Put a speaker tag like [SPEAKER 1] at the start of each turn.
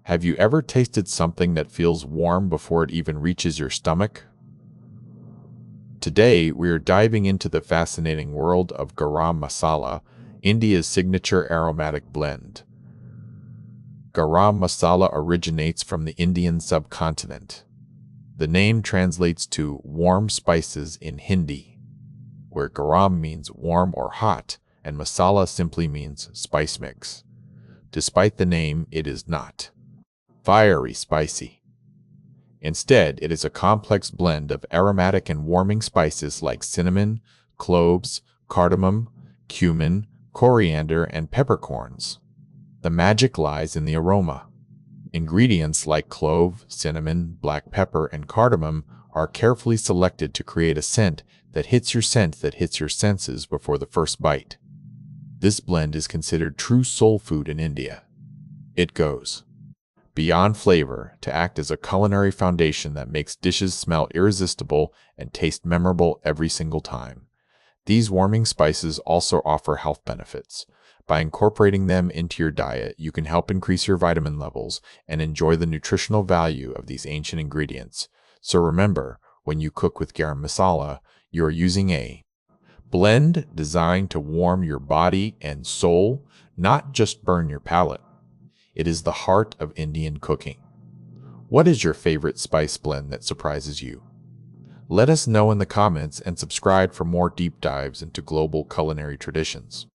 [SPEAKER 1] Have you ever tasted something that feels warm before it even reaches your stomach? Today, we are diving into the fascinating world of Garam Masala, India's signature aromatic blend. Garam Masala originates from the Indian subcontinent. The name translates to warm spices in Hindi, where garam means warm or hot, and masala simply means spice mix. Despite the name, it is not fiery spicy. Instead, it is a complex blend of aromatic and warming spices like cinnamon, cloves, cardamom, cumin, coriander, and peppercorns. The magic lies in the aroma. Ingredients like clove, cinnamon, black pepper, and cardamom are carefully selected to create a scent that hits your senses before the first bite. This blend is considered true soul food in India. It goes beyond flavor to act as a culinary foundation that makes dishes smell irresistible and taste memorable every single time. These warming spices also offer health benefits. By incorporating them into your diet, you can help increase your vitamin levels and enjoy the nutritional value of these ancient ingredients. So remember, when you cook with garam masala, you are using a blend designed to warm your body and soul, not just burn your palate. It is the heart of Indian cooking. What is your favorite spice blend that surprises you? Let us know in the comments and subscribe for more deep dives into global culinary traditions.